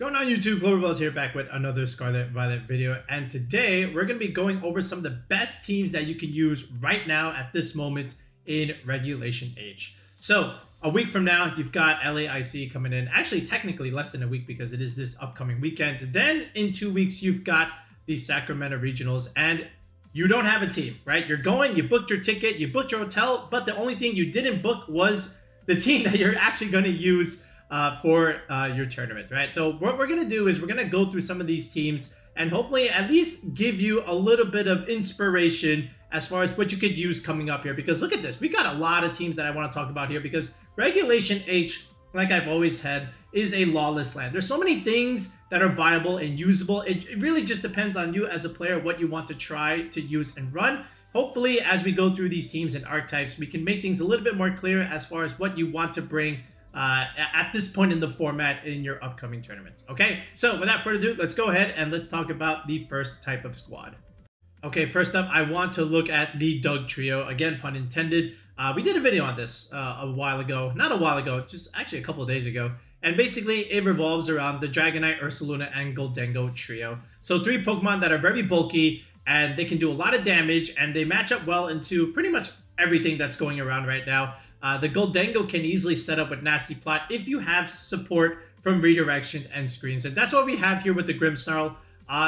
Going on YouTube, Cloverbells here back with another Scarlet Violet video, and today we're going to be going over some of the best teams that you can use right now at this moment in Regulation H. So a week from now, you've got LAIC coming in, actually technically less than a week because it is this upcoming weekend. Then in 2 weeks, you've got the Sacramento Regionals, and you don't have a team, right? You're going, you booked your ticket, you booked your hotel, but the only thing you didn't book was the team that you're actually going to use for your tournament, right? So what we're going to do is we're going to go through some of these teams and hopefully at least give you a little bit of inspiration as far as what you could use coming up here. Because look at this, we got a lot of teams that I want to talk about here because Regulation H, like I've always said, is a lawless land. There's so many things that are viable and usable. It really just depends on you as a player, what you want to try to use and run. Hopefully, as we go through these teams and archetypes, we can make things a little bit more clear as far as what you want to bring at this point in the format in your upcoming tournaments. Okay, so without further ado, let's go ahead and let's talk about the first type of squad. Okay, first up, I want to look at the Doug trio. Again, pun intended. We did a video on this a while ago. Not a while ago, just actually a couple of days ago. And basically, it revolves around the Dragonite, Archaludon, and Goldengo trio. So 3 Pokemon that are very bulky, and they can do a lot of damage, and they match up well into pretty much everything that's going around right now. The Goldengo can easily set up with Nasty Plot if you have support from redirection and screens. And that's what we have here with the Grimmsnarl.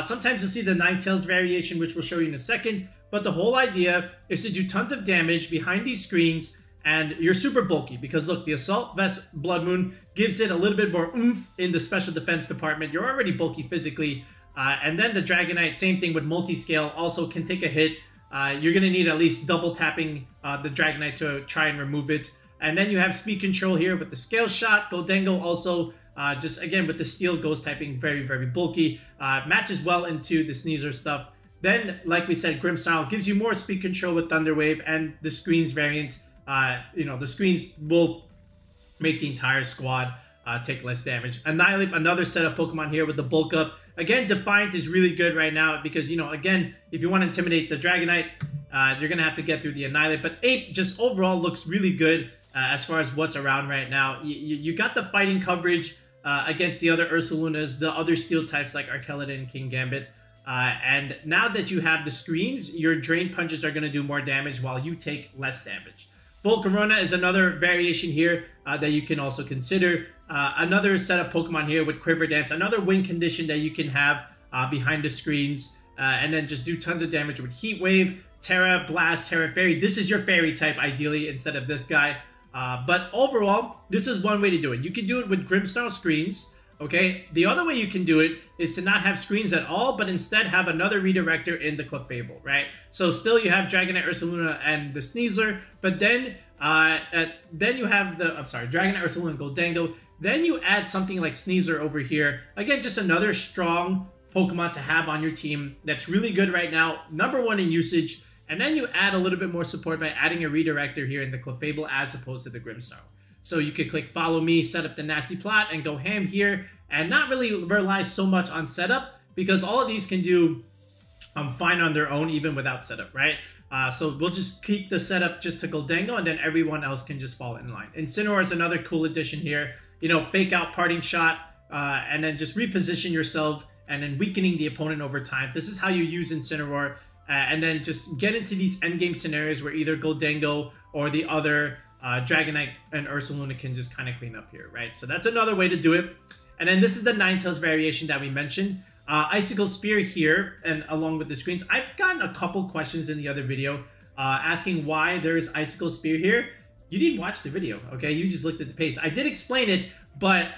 Sometimes you'll see the Ninetales variation, which we'll show you in a second. But the whole idea is to do tons of damage behind these screens, and you're super bulky because look, the Assault Vest Blood Moon gives it a little bit more oomph in the special defense department. You're already bulky physically. And then the Dragonite, same thing with multi-scale, also can take a hit. You're going to need at least double tapping the Dragonite to try and remove it. And then you have speed control here with the Scale Shot. Goldengo also, just again with the Steel Ghost typing, very, very bulky. Matches well into the Sneasler stuff. Then, like we said, Grimmsnarl gives you more speed control with Thunder Wave and the screens variant. The screens will make the entire squad take less damage. Annihilate, another set of Pokemon here with the bulk up. Again, Defiant is really good right now because, again, if you want to intimidate the Dragonite, you're going to have to get through the Annihilate. But Ape just overall looks really good as far as what's around right now. You got the fighting coverage against the other Ursalunas, the other steel types like Archaludon and King Gambit. And now that you have the screens, your Drain Punches are going to do more damage while you take less damage. Volcarona is another variation here that you can also consider. Another set of Pokemon here with Quiver Dance, another win condition that you can have behind the screens, and then just do tons of damage with Heat Wave, Terra, Blast, Terra Fairy. This is your Fairy type, ideally, instead of this guy. But overall, this is one way to do it. You can do it with Grimmsnarl screens, okay? The other way you can do it is to not have screens at all, but instead have another redirector in the Clefable, right? So still you have Dragonite, Ursaluna, and the Sneasler, but then you have the, Dragonite, Ursaluna, and Goldengo. Then you add something like Sneasler over here. Again, just another strong Pokemon to have on your team that's really good right now. #1 in usage. And then you add a little bit more support by adding a redirector here in the Clefable as opposed to the Grimmsnarl. So you could click Follow Me, set up the Nasty Plot, and go ham here. And not really rely so much on setup because all of these can do fine on their own even without setup, right? So we'll just keep the setup just to Goldengo, and then everyone else can just fall in line. Incineroar is another cool addition here. Fake out Parting Shot, and then just reposition yourself, and then weakening the opponent over time. This is how you use Incineroar, and then just get into these endgame scenarios where either Goldengo or the other Dragonite and Ursaluna can just kind of clean up here, right? So that's another way to do it. And then this is the Ninetales variation that we mentioned. Icicle Spear here, and along with the screens. I've gotten a couple questions in the other video asking why there's Icicle Spear here. You didn't watch the video, okay? You just looked at the pace. I did explain it, but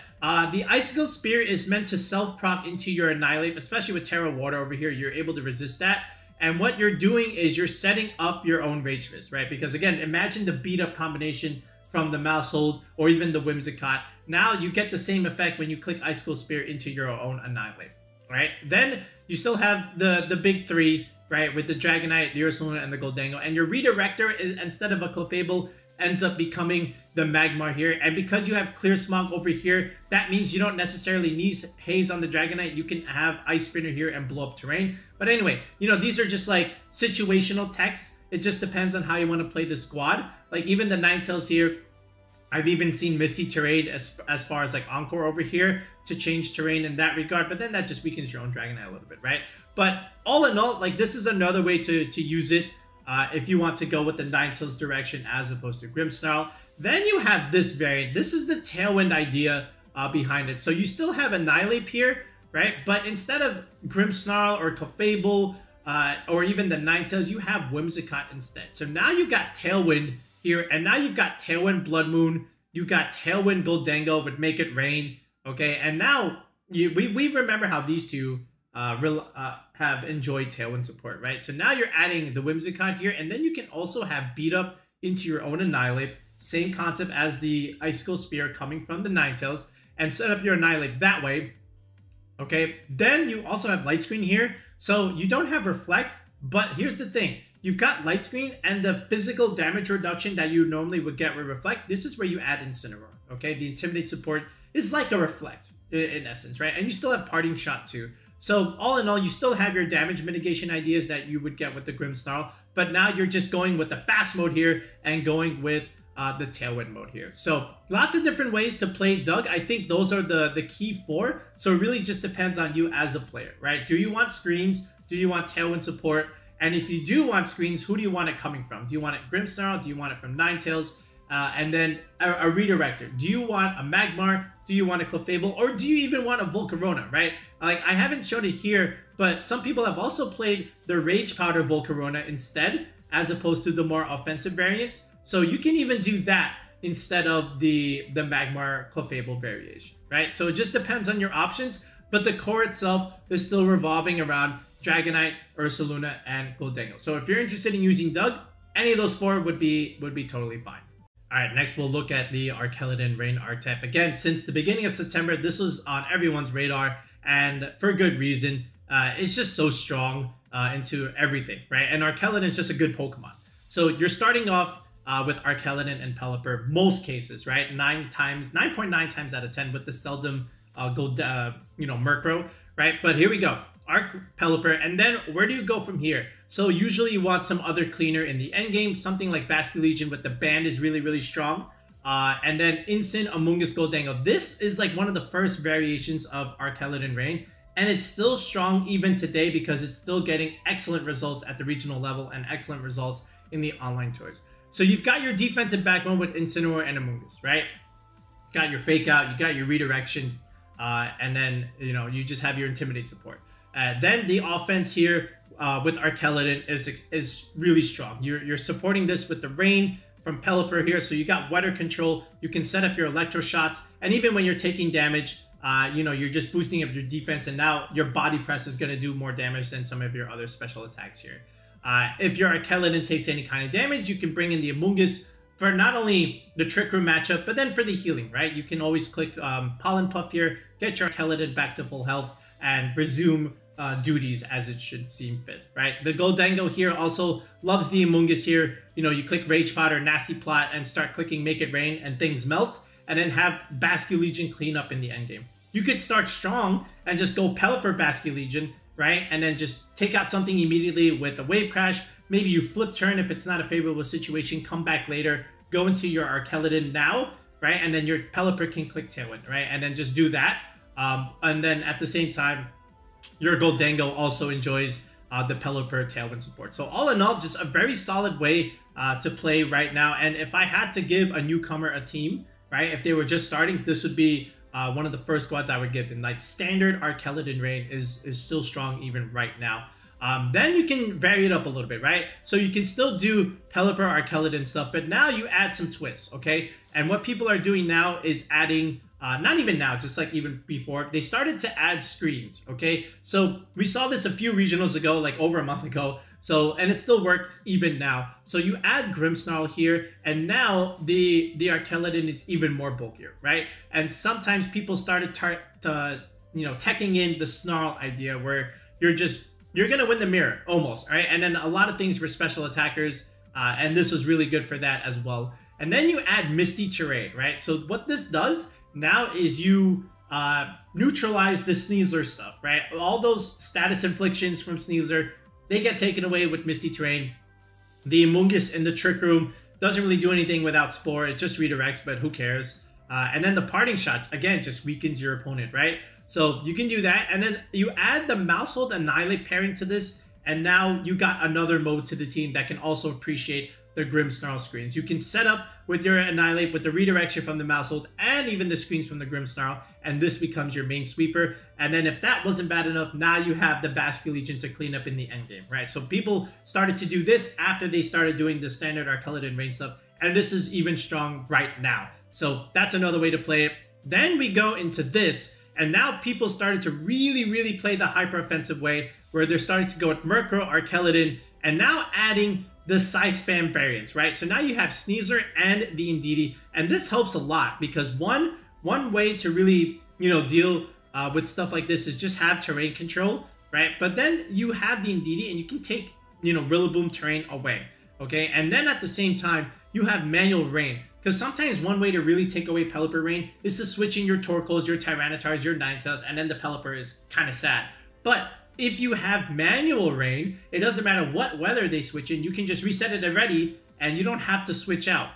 the Icicle Spear is meant to self-proc into your Annihilate, especially with Terra Water over here. You're able to resist that. And what you're doing is you're setting up your own Rage Fist, right? Because again, imagine the beat-up combination from the Maushold or even the Whimsicott. Now you get the same effect when you click Icicle Spear into your own Annihilate, right? Then you still have the big three, right? With the Dragonite, the Ursaluna, and the Goldengo. And your redirector, is, instead of a Clefable, ends up becoming the Magmar here. And because you have Clear Smog over here, that means you don't necessarily need Haze on the Dragonite. You can have Ice Spinner here and blow up terrain. But anyway, these are just like situational techs. It just depends on how you want to play the squad. Like even the Ninetales here, I've even seen Misty Terrain as far as like Encore over here to change terrain in that regard, but then that just weakens your own Dragonite a little bit, right? But all in all, like this is another way to use it if you want to go with the Ninetales direction as opposed to Grimmsnarl. Then you have this variant. This is the Tailwind idea behind it. So you still have Annihilate here, right? But instead of Grimmsnarl or Clefable or even the Ninetales, you have Whimsicott instead. So now you've got Tailwind here, and now you've got Tailwind Blood Moon, you've got Tailwind Goldango with Make It Rain, okay? And now we remember how these two have enjoyed Tailwind support, right? So now you're adding the Whimsicott here, and then you can also have Beat Up into your own Annihilate, same concept as the Icicle Spear coming from the Ninetales, and set up your Annihilate that way, okay? Then you also have Light Screen here, so you don't have Reflect, but here's the thing. You've got Light Screen and the physical damage reduction that you normally would get with Reflect. This is where you add Incineroar, okay? The Intimidate support is like a Reflect in essence, right? And you still have Parting Shot too. So all in all, you still have your damage mitigation ideas that you would get with the Grimmsnarl, but now you're just going with the fast mode here and going with the Tailwind mode here. So lots of different ways to play Doug. I think those are the key four. So it really just depends on you as a player, right? Do you want screens? Do you want Tailwind support? And if you do want screens, who do you want it coming from? Do you want it Grimmsnarl? Do you want it from Ninetales? And then a redirector. Do you want a Magmar? Do you want a Clefable? Or do you even want a Volcarona, right? Like, I haven't shown it here, but some people have also played the Rage Powder Volcarona instead, as opposed to the more offensive variant. So you can even do that instead of the Magmar Clefable variation, right? So it just depends on your options, but the core itself is still revolving around Dragonite, Ursaluna, and Goldango. So if you're interested in using Doug, any of those four would be totally fine. All right, next we'll look at the Archaludon Rain archetype. Again, since the beginning of September, this was on everyone's radar, and for good reason. It's just so strong into everything, right? And Archaludon is just a good Pokemon. So you're starting off with Archaludon and Pelipper, most cases, right? 9.9 times out of 10 with the seldom Murkrow, right? But here we go. Pelipper, and then where do you go from here? So usually you want some other cleaner in the end game, something like Basculegion with the band is really, really strong. And then Incin, Amoonguss, Goldango. This is like one of the first variations of Archaludon Rain, and it's still strong even today because it's still getting excellent results at the regional level and excellent results in the online tours. So you've got your defensive backbone with Incineroar and Amoonguss, right? Got your Fake Out, you got your Redirection, and then, you just have your Intimidate support. Then the offense here with Archaludon is really strong. You're supporting this with the Rain from Pelipper here, so you got Weather Control. You can set up your Electro Shots, and even when you're taking damage, you're just boosting up your defense, and now your Body Press is going to do more damage than some of your other special attacks here. If your Archaludon takes any kind of damage, you can bring in the Amoonguss for not only the Trick Room matchup, but then for the healing, right? You can always click Pollen Puff here, get your Archaludon back to full health, and resume duties as it should seem fit, right? The Goldango here also loves the Amoonguss here. You click Rage Powder, Nasty Plot, and start clicking Make It Rain, and things melt, and then have Basculegion clean up in the endgame. You could start strong and just go Pelipper Basculegion, right? And then just take out something immediately with a Wave Crash. Maybe you flip turn if it's not a favorable situation, come back later, go into your Archaludon now, right? And then your Pelipper can click Tailwind, right? And then just do that. And then at the same time, your Goldango also enjoys the Pelipper Tailwind support. So all in all, just a very solid way to play right now. And if I had to give a newcomer a team, right, if they were just starting, this would be one of the first squads I would give them. Like, standard Archaludon Rain is still strong even right now. Then you can vary it up a little bit, right? So you can still do Pelipper Archaludon stuff, but now you add some twists, okay? And what people are doing now is adding not even now, just like even before, they started to add screens, okay? So we saw this a few regionals ago, like over a month ago. So, and it still works even now. So you add Grimmsnarl here, and now the Archaludon is even more bulkier, right? And sometimes people started teching in the Snarl idea where you're gonna win the mirror almost, right? And then a lot of things for special attackers, and this was really good for that as well. And then you add Misty Terrain, right? So what this does now is you neutralize the Sneasler stuff, right? All those status inflictions from Sneasler, they get taken away with Misty Terrain. The Amoonguss in the Trick Room doesn't really do anything without Spore. It just redirects, but who cares? And then the Parting Shot, again, just weakens your opponent, right? So you can do that. And then you add the Maushold Annihilate pairing to this, and now you got another mode to the team that can also appreciate the Grimmsnarl screens. You can set up with your Annihilate with the redirection from the Maushold and even the screens from the Grimmsnarl, and this becomes your main sweeper. And then if that wasn't bad enough, now you have the Basculegion to clean up in the endgame, right? So people started to do this after they started doing the standard Archaludon rain stuff, and this is even strong right now. So that's another way to play it. Then we go into this, and now people started to really play the hyper offensive way, where they're starting to go with Murkrow, Archaludon, and now adding the size spam variants, right? So now you have Sneasler and the Indeedee, and this helps a lot because one way to really, deal with stuff like this is just have terrain control, right? But then you have the Indeedee and you can take, Rillaboom terrain away, okay? And then at the same time, you have manual rain, because sometimes one way to really take away Pelipper rain is to switch in your Torkoals, your Tyranitars, your Ninetales, and then the Pelipper is kind of sad. But if you have manual rain, it doesn't matter what weather they switch in, you can just reset it already and you don't have to switch out.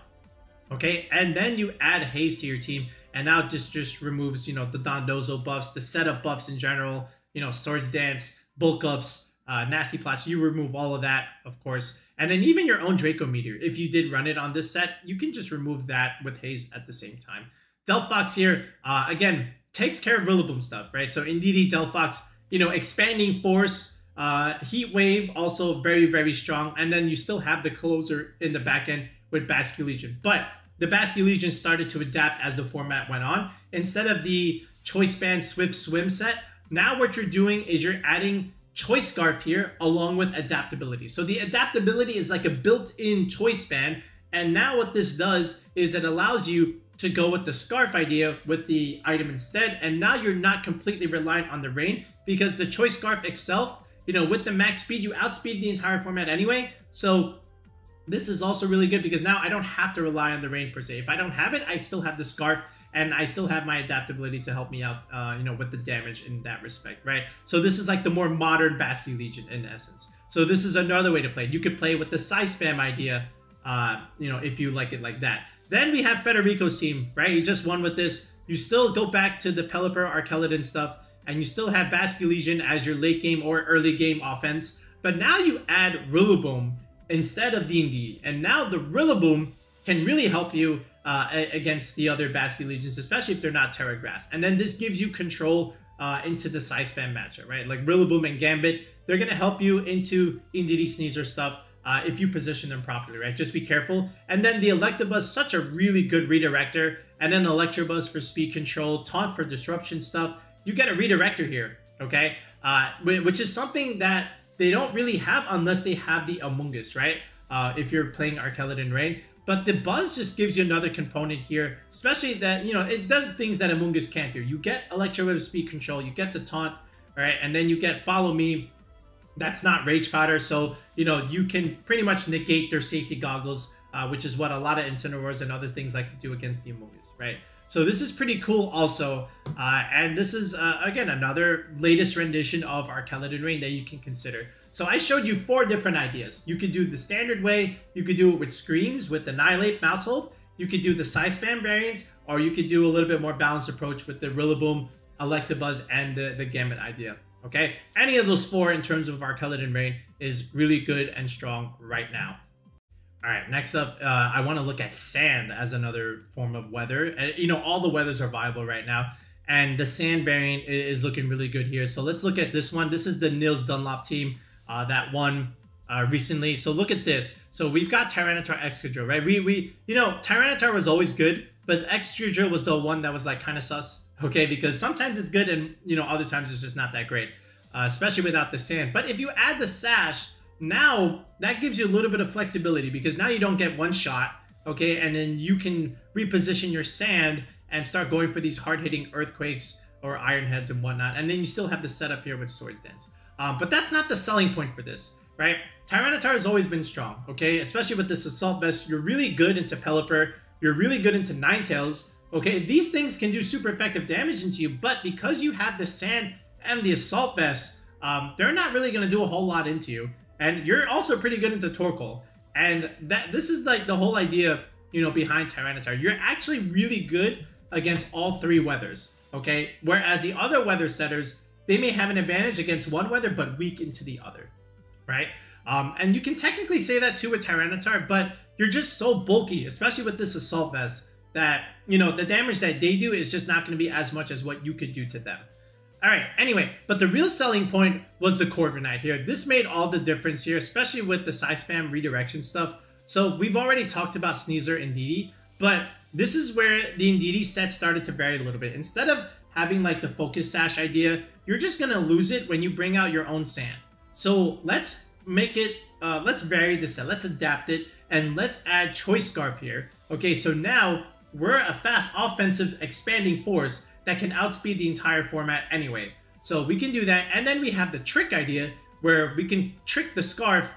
Okay, and then you add haze to your team, and now just removes, the Dondozo buffs, the setup buffs in general, Swords Dance, bulk ups, nasty plots. You remove all of that, of course. And then even your own Draco Meteor, if you did run it on this set, you can just remove that with haze at the same time. Delphox here, again, takes care of Rillaboom stuff, right? So Indeedee, Delphox, expanding force, Heat Wave, also very strong. And then you still have the closer in the back end with Basculegion. But the Basculegion started to adapt as the format went on. Instead of the Choice Band Swift Swim set, now what you're doing is you're adding Choice Scarf here along with adaptability. So the adaptability is like a built-in Choice Band. And now what this does is it allows you to go with the Scarf idea with the item instead. And now you're not completely reliant on the rain, because the Choice Scarf itself, with the max speed, you outspeed the entire format anyway. So this is also really good because now I don't have to rely on the rain per se. If I don't have it, I still have the Scarf and I still have my adaptability to help me out, with the damage in that respect, right? So this is like the more modern Basculegion in essence. So this is another way to play. You could play with the size spam idea, if you like it like that. Then we have Federico's team, right? You just won with this. You still go back to the Pelipper, Archaludon stuff, and you still have Basculegion as your late game or early game offense. But now you add Rillaboom instead of the Indeedee. And now the Rillaboom can really help you against the other Basculegions, especially if they're not Terra Grass. And then this gives you control into the size spam matchup, right? Like Rillaboom and Gambit, they're going to help you into Indeedee Sneasler stuff if you position them properly, right? Just be careful. And then the Electabuzz, such a really good redirector. And then Electabuzz for speed control, Taunt for disruption stuff. You get a redirector here, okay? Which is something that they don't really have unless they have the Amoonguss, right? If you're playing Archaludon Rain. But the Buzz just gives you another component here, especially that, it does things that Amoonguss can't do. You get Electro Web speed control, you get the Taunt, all right? And then you get Follow Me. That's not Rage Powder, so, you can pretty much negate their safety goggles, which is what a lot of Incineroars and other things like to do against the Amoonguss, right? So this is pretty cool also, and this is, again, another latest rendition of Archaludon Rain that you can consider. So I showed you 4 different ideas. You could do the standard way, you could do it with screens, with Annihilate, Maushold, you could do the size spam variant, or you could do a little bit more balanced approach with the Rillaboom, Electabuzz, and the Gambit idea, okay? Any of those 4 in terms of Archaludon Rain is really good and strong right now. All right, next up, I want to look at sand as another form of weather. All the weathers are viable right now, and the sand variant is looking really good here. So let's look at this one. This is the Nils Dunlop team that won recently. So look at this. So we've got Tyranitar Excadrill, right? Tyranitar was always good, but Excadrill was the one that was like kind of sus, okay? Because sometimes it's good and, other times it's just not that great, especially without the sand. But if you add the Sash, now that gives you a little bit of flexibility because now you don't get one shot, okay? And then you can reposition your sand and start going for these hard-hitting Earthquakes or Iron Heads and whatnot. And then you still have the setup here with Swords Dance. But that's not the selling point for this, right? Tyranitar has always been strong, okay? Especially with this Assault Vest, you're really good into Pelipper. You're really good into Ninetales, okay? These things can do super effective damage into you, but because you have the Sand and the Assault Vest, they're not really going to do a whole lot into you. And you're also pretty good into Torkoal. And this is like the whole idea, you know, behind Tyranitar. You're actually really good against all three weathers, okay? Whereas the other weather setters, they may have an advantage against one weather, but weak into the other, right? And you can technically say that too with Tyranitar, but you're just so bulky, especially with this Assault Vest, that, you know, the damage that they do is just not going to be as much as what you could do to them. All right, anyway, but the real selling point was the Corviknight here. This made all the difference here, especially with the side spam redirection stuff. So we've already talked about Sneasler and Indeedee, but this is where the Indeedee set started to vary a little bit. Instead of having like the focus sash idea, you're just gonna lose it when you bring out your own sand. So let's make it, let's vary the set, let's adapt it, and let's add Choice Scarf here. Okay, so now we're a fast offensive expanding force that can outspeed the entire format anyway. So we can do that, and then we have the trick idea where we can trick the Scarf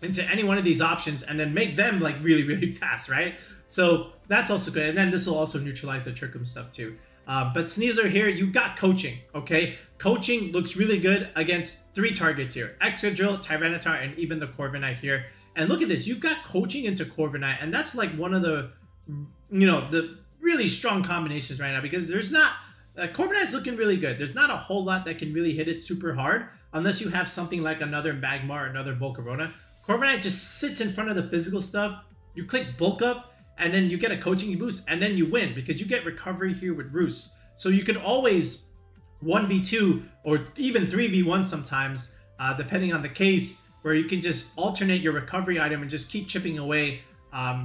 into any one of these options and then make them like really, really fast, right? So that's also good, and then this will also neutralize the Trick Room stuff too. But Sneasler here, you got coaching, okay? Coaching looks really good against 3 targets here. Excadrill, Tyranitar, and even the Corviknight here. And look at this, you've got coaching into Corviknight, and that's like one of the, you know, the really strong combinations right now, because there's not, Corviknight's looking really good. There's not a whole lot that can really hit it super hard unless you have something like another Magmar or another Volcarona. Corviknight just sits in front of the physical stuff. You click bulk up, and then you get a coaching boost, and then you win because you get recovery here with Roost. So you can always 1v2 or even 3v1 sometimes, depending on the case, where you can just alternate your recovery item and just keep chipping away,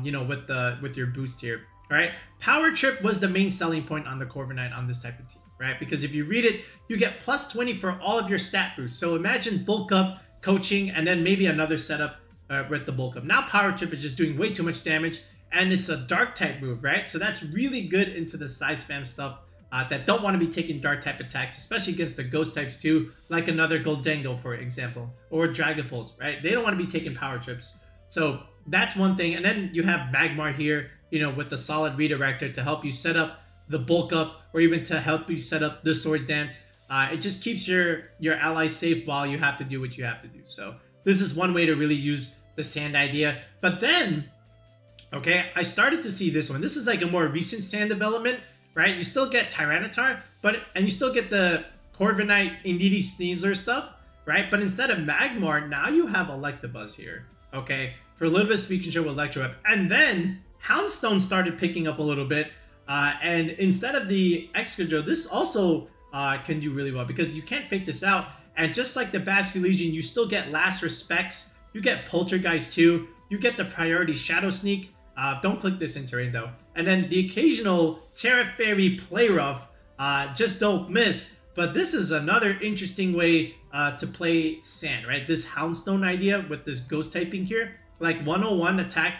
you know, with your boost here. All right, Power Trip was the main selling point on the Corviknight on this type of team, right? Because if you read it, you get plus 20 for all of your stat boosts. So imagine bulk up, coaching, and then maybe another setup with the bulk up. Now Power Trip is just doing way too much damage, and it's a dark type move, right? So that's really good into the side spam stuff that don't want to be taking dark type attacks, especially against the ghost types too, like another Goldengo, for example, or Dragapult, right? They don't want to be taking Power Trips. So that's one thing. And then you have Magmar here, you know, with the solid redirector to help you set up the bulk up, or even to help you set up the Swords Dance. It just keeps your allies safe while you have to do what you have to do. So this is one way to really use the sand idea. But then, okay, I started to see this one. This is like a more recent sand development, right? You still get Tyranitar, and you still get the Corviknight, Indeedee, Sneasler stuff, right? But instead of Magmar, now you have Electabuzz here, okay? For a little bit of speed control with Electro Whip. And then Houndstone started picking up a little bit, and instead of the Excadrill, this also can do really well because you can't fake this out. And just like the Basculegion, you still get Last Respects, you get Poltergeist too, you get the priority Shadow Sneak. Don't click this in terrain though. And then the occasional Terra Fairy Play Rough, just don't miss. But this is another interesting way to play sand, right? This Houndstone idea with this ghost typing here, like 101 attack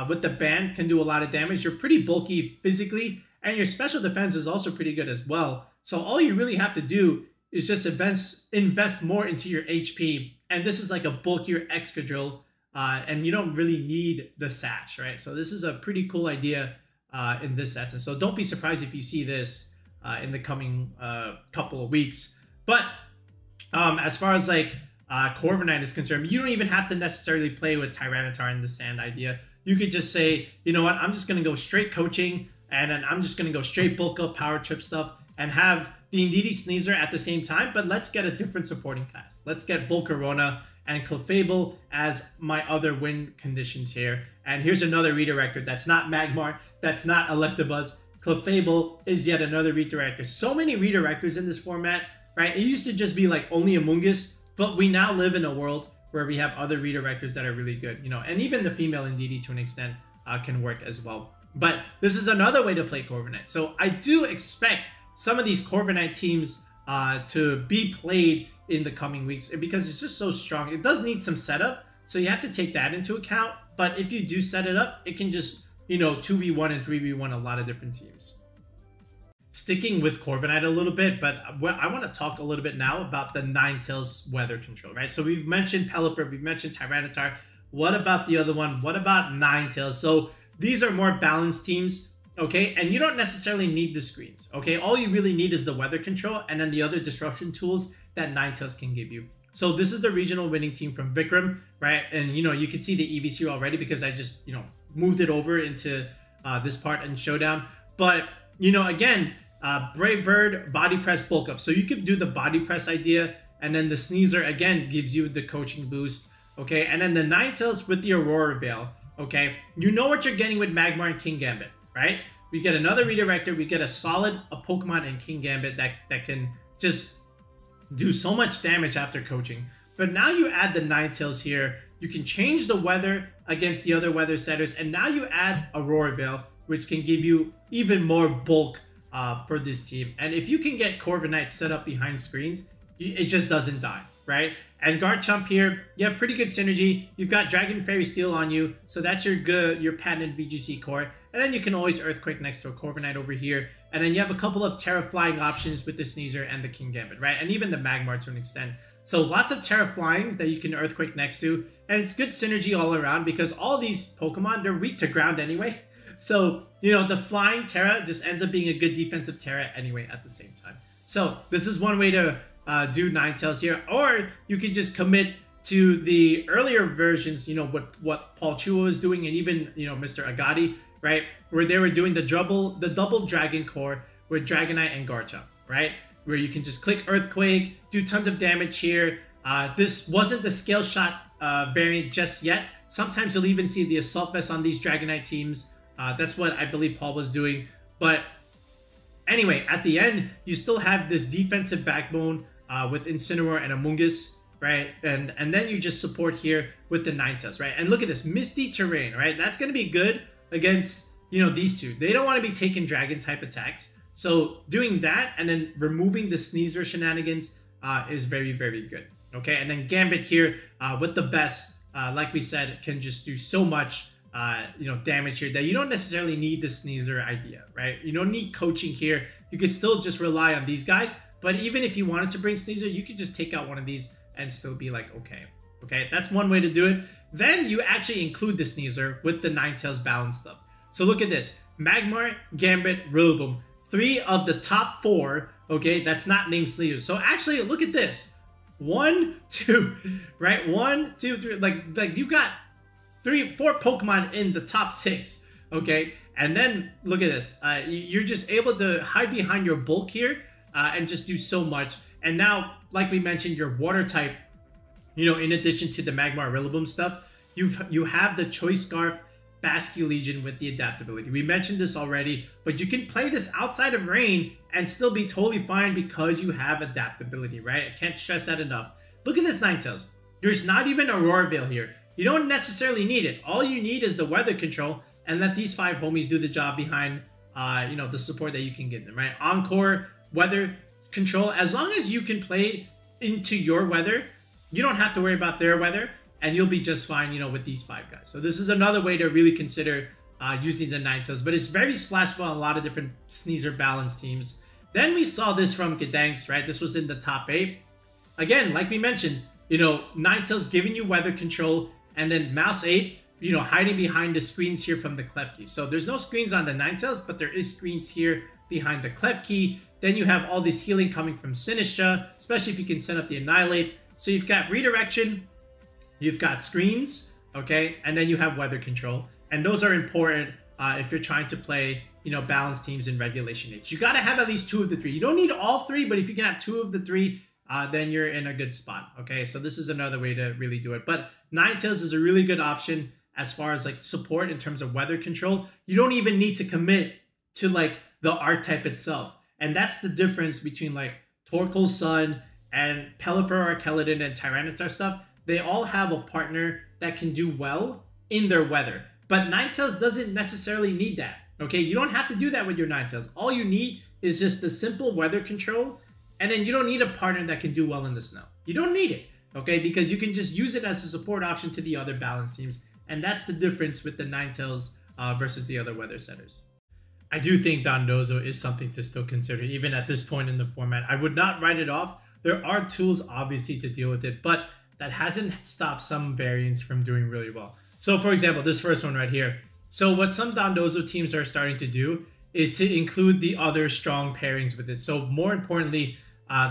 with the band can do a lot of damage. You're pretty bulky physically, and your special defense is also pretty good as well. So all you really have to do is just invest more into your HP. And this is like a bulkier Excadrill, and you don't really need the Sash, right? So this is a pretty cool idea in this essence. So don't be surprised if you see this in the coming couple of weeks. But as far as like Corviknight is concerned, you don't even have to necessarily play with Tyranitar and the sand idea. You could just say, you know what, I'm just going to go straight coaching, and then I'm just going to go straight bulk up Power Trip stuff and have the Indeedee Sneasler at the same time, but let's get a different supporting cast. Let's get Volcarona and Clefable as my other win conditions here. And here's another redirector that's not Magmar, that's not Electabuzz. Clefable is yet another redirector. So many redirectors in this format, right? It used to just be like only Amoonguss, but we now live in a world where we have other redirectors that are really good, you know, and even the female Indeedee to an extent can work as well. But this is another way to play Corviknight. So I do expect some of these Corviknight teams to be played in the coming weeks because it's just so strong. It does need some setup, so you have to take that into account. But if you do set it up, it can just, you know, 2v1 and 3v1 a lot of different teams. Sticking with Corviknight a little bit, but I want to talk a little bit now about the Ninetales weather control, right? So we've mentioned Pelipper, we've mentioned Tyranitar. What about the other one? What about Ninetales? So these are more balanced teams, okay? And you don't necessarily need the screens, okay? All you really need is the weather control and then the other disruption tools that Ninetales can give you. So this is the regional winning team from Vikram, right? And, you know, you can see the EVs here already because I just, you know, moved it over into this part in Showdown. But, you know, again, Brave Bird, Body Press, Bulk Up. So you could do the Body Press idea, and then the Sneasler, again, gives you the coaching boost, okay? And then the Ninetales with the Aurora Veil, okay? You know what you're getting with Magmar and King Gambit, right? We get another Redirector, we get a Pokemon in King Gambit that can just do so much damage after coaching. But now you add the Ninetales here, you can change the weather against the other weather setters, and now you add Aurora Veil, which can give you even more bulk for this team. And if you can get Corviknight set up behind screens, it just doesn't die, right? And Garchomp here, you have pretty good synergy. You've got Dragon Fairy Steel on you, so that's your patented VGC core. And then you can always Earthquake next to a Corviknight over here. And then you have a couple of Terra Flying options with the Sneasler and the King Gambit, right? And even the Magmar to an extent. So lots of Terra Flyings that you can Earthquake next to. And it's good synergy all around because all these Pokemon, they're weak to ground anyway. So, you know, the Flying Terra just ends up being a good defensive Terra anyway at the same time. So this is one way to do Ninetales here. Or you could just commit to the earlier versions, you know, what Paul Chua was doing, and even, you know, Mr. Agati, right? Where they were doing the double Dragon Core with Dragonite and Garchomp, right? Where you can just click Earthquake, do tons of damage here. This wasn't the Scale Shot variant just yet. Sometimes you'll even see the Assault Vest on these Dragonite teams. That's what I believe Paul was doing. But anyway, at the end, you still have this defensive backbone with Incineroar and Amoonguss, right? And then you just support here with the Ninetales, right? And look at this, Misty Terrain, right? That's going to be good against, you know, these two. They don't want to be taking dragon type attacks. So doing that and then removing the Sneasler shenanigans is very, very good. Okay, and then Gambit here with the vest, like we said, can just do so much you know, damage here that you don't necessarily need the Sneasler idea, right? You don't need coaching here. You could still just rely on these guys. But even if you wanted to bring Sneasler, you could just take out one of these and still be like, okay. Okay, that's one way to do it. Then you actually include the Sneasler with the Ninetales Balance stuff. So look at this. Magmar, Gambit, Rillaboom. 3 of the top 4, okay, that's not named Sneasler. So actually, look at this. 1, 2, right? 1, 2, 3. Like you got 4 Pokemon in the top 6, okay? And then look at this. You're just able to hide behind your bulk here and just do so much. And now, like we mentioned, your water type, you know, in addition to the Magmar Rillaboom stuff, you have the Choice Scarf Basculegion with the adaptability. We mentioned this already, but you can play this outside of rain and still be totally fine because you have adaptability, right? I can't stress that enough. Look at this Ninetales. There's not even Aurora Veil here. You don't necessarily need it. All you need is the weather control and let these 5 homies do the job behind, you know, the support that you can give them, right? Encore, weather control. As long as you can play into your weather, you don't have to worry about their weather, and you'll be just fine, you know, with these 5 guys. So this is another way to really consider using the Ninetales, but it's very splashable on a lot of different Sneasler Balance teams. Then we saw this from Gdansk, right? This was in the top 8. Again, like we mentioned, you know, Ninetales giving you weather control, and then Mouse 8, you know, hiding behind the screens here from the Klefki. So there's no screens on the Ninetales, but there is screens here behind the Klefki. Then you have all this healing coming from Sinistra, especially if you can set up the Annihilate. So you've got redirection, you've got screens, okay, and then you have weather control. And those are important if you're trying to play, you know, balanced teams in Regulation H. You got to have at least 2 of the 3. You don't need all 3, but if you can have 2 of the 3, then you're in a good spot, okay? So this is another way to really do it. But Ninetales is a really good option as far as like support in terms of weather control. You don't even need to commit to like the archetype itself. And that's the difference between like Torkoal Sun and Pelipper, Archaludon, and Tyranitar stuff. They all have a partner that can do well in their weather. But Ninetales doesn't necessarily need that, okay? You don't have to do that with your Ninetales. All you need is just the simple weather control, and then you don't need a partner that can do well in the snow. You don't need it, okay? Because you can just use it as a support option to the other balance teams, and that's the difference with the Ninetales versus the other weather setters. I do think Dondozo is something to still consider, even at this point in the format. I would not write it off. There are tools, obviously, to deal with it, but that hasn't stopped some variants from doing really well. So, for example, this first one right here. So what some Dondozo teams are starting to do is to include the other strong pairings with it. So more importantly,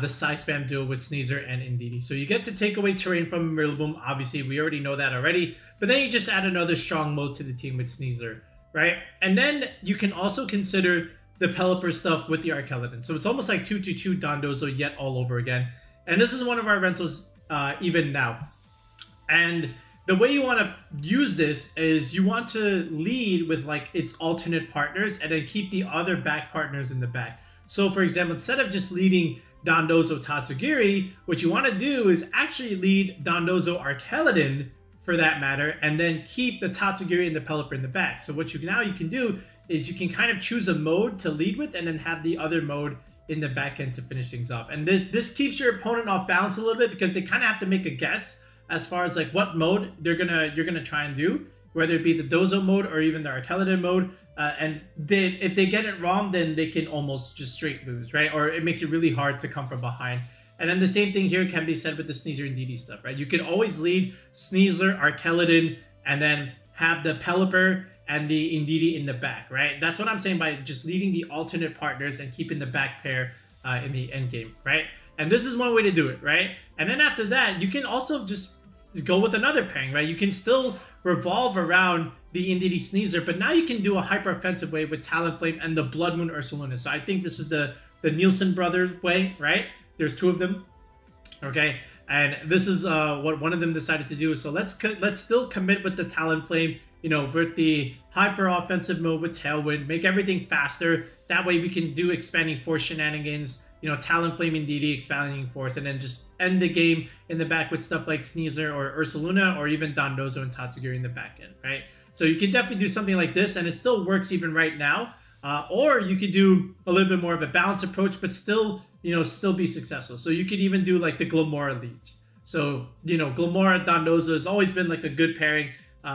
the size spam duo with Sneasler and Indeedee. So you get to take away terrain from Rillaboom. Obviously, we already know that already. But then you just add another strong mode to the team with Sneasler, right? And then you can also consider the Pelipper stuff with the Archaludon. So it's almost like 2-2 Dondozo yet all over again. And this is one of our rentals even now. And the way you want to use this is you want to lead with like its alternate partners and then keep the other back partners in the back. So for example, instead of just leading Dondozo Tatsugiri, what you want to do is actually lead Dondozo Archaludon for that matter, and then keep the Tatsugiri and the Pelipper in the back. So what you can do is you can kind of choose a mode to lead with and then have the other mode in the back end to finish things off. And this keeps your opponent off balance a little bit because they kind of have to make a guess as far as like what mode you're gonna try and do, whether it be the Dozo mode or even the Archaludon mode. And if they get it wrong, then they can almost just straight lose, right? Or it makes it really hard to come from behind. And then the same thing here can be said with the Sneasler and Indeedee stuff, right? You can always lead Sneasler, Archaludon, and then have the Pelipper and the Indeedee in the back, right? That's what I'm saying by just leading the alternate partners and keeping the back pair in the end game, right? And this is one way to do it, right? And then after that, you can also just go with another pairing, right? You can still revolve around the Indeedee Sneasler, but now you can do a hyper offensive way with Talonflame and the Blood Moon Ursaluna. So I think this was the Nielsen brothers way, right? There's two of them, okay? And this is what one of them decided to do. So let's still commit with the Talonflame, you know, with the hyper offensive mode with Tailwind, make everything faster. That way we can do expanding force shenanigans, you know, Talonflame Indeedee, expanding force, and then just end the game in the back with stuff like Sneasler or Ursaluna or even Dondozo and Tatsugiri in the back end, right? So you can definitely do something like this, and it still works even right now. Or you could do a little bit more of a balanced approach, but still, you know, still be successful. So you could even do like the Glimmora leads. So, you know, Glimmora, Dondozo has always been like a good pairing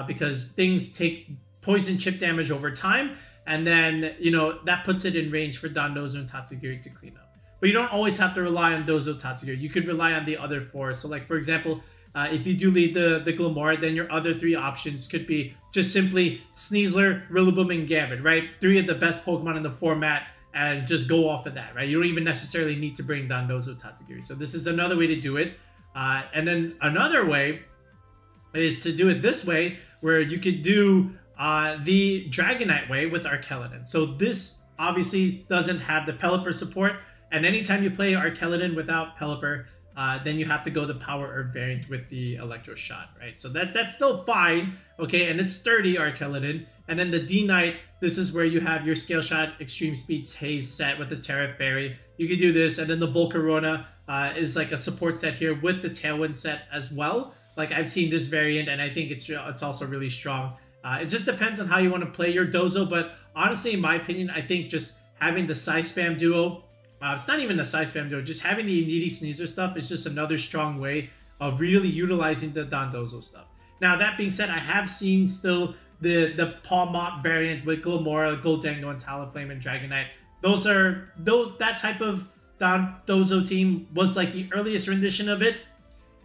because things take poison chip damage over time. And then, you know, that puts it in range for Dondozo and Tatsugiri to clean up. But you don't always have to rely on Dozo Tatsugiri. You could rely on the other four. So like, for example, if you do lead the Glimmora, then your other three options could be just simply Sneasler, Rillaboom, and Gambit, right? Three of the best Pokemon in the format, and just go off of that, right? You don't even necessarily need to bring Dondozo Tatsugiri. So this is another way to do it. And then another way is to do it this way, where you could do the Dragonite way with Archaludon. So this obviously doesn't have the Pelipper support, and anytime you play Archaludon without Pelipper, then you have to go the Power Herb variant with the Electro Shot, right? So that's still fine, okay? And it's sturdy Archaludon. And then the D-Knight, this is where you have your Scale Shot, Extreme Speeds, Haze set with the Terra Fairy. You can do this, and then the Volcarona is like a support set here with the Tailwind set as well. Like I've seen this variant, and I think it's also really strong. It just depends on how you want to play your Dozo, but honestly, in my opinion, I think just having the Size Spam duo, it's not even a Size Spam duo, just having the Indeedee Sneasler stuff is just another strong way of really utilizing the Dondozo stuff. Now, that being said, I have seen still the Pawmot variant with Glimmora, Goldengo, and Talonflame and Dragonite. That type of Dondozo team was like the earliest rendition of it,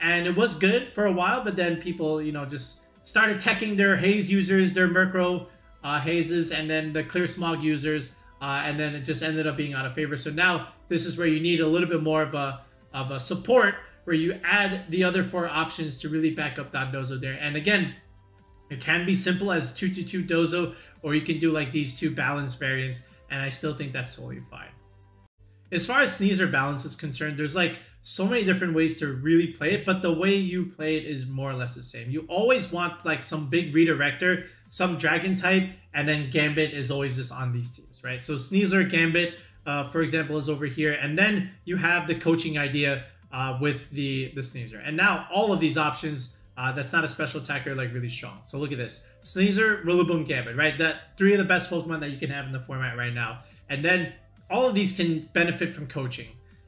and it was good for a while, but then people, you know, just started teching their Haze users, their Murkrow Hazes, and then the Clear Smog users, and then it just ended up being out of favor. So now this is where you need a little bit more of a support, where you add the other four options to really back up Dondozo there. And again, it can be simple as 2-2 Dozo, or you can do like these two balance variants, and I still think that's totally fine. As far as Sneasler Balance is concerned, there's like so many different ways to really play it, but the way you play it is more or less the same. You always want like some big redirector, some dragon type, and then Gambit is always just on these teams, right? So Sneasler, Gambit, for example, is over here, and then you have the coaching idea with the Sneasler. And now all of these options, that's not a special attacker, like really strong. So look at this. Sneasler, Rillaboom, Gambit, right? That three of the best Pokemon that you can have in the format right now. And then all of these can benefit from coaching.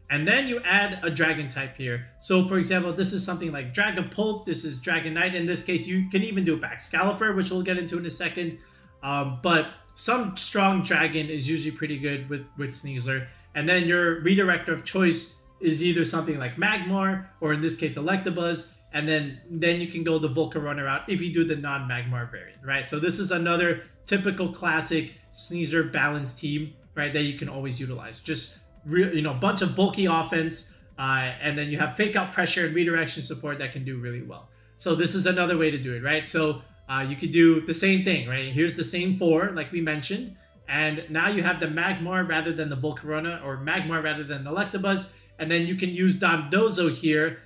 And then you add a dragon type here. So for example, this is something like Dragapult, this is Dragonite. In this case, you can even do a Baxcalibur, which we'll get into in a second. But some strong dragon is usually pretty good with Sneasler. And then your redirector of choice is either something like Magmar, or in this case, Electabuzz. And then you can go the Volcarona route if you do the non-Magmar variant, right? So this is another typical classic Sneasler Balance team, right, that you can always utilize. Just bunch of bulky offense, and then you have fake out pressure and redirection support that can do really well. So this is another way to do it, right? So you could do the same thing, right? Here's the same 4 like we mentioned, and now you have the Magmar rather than the Volcarona, or Magmar rather than the Electabuzz, and then you can use Dondozo here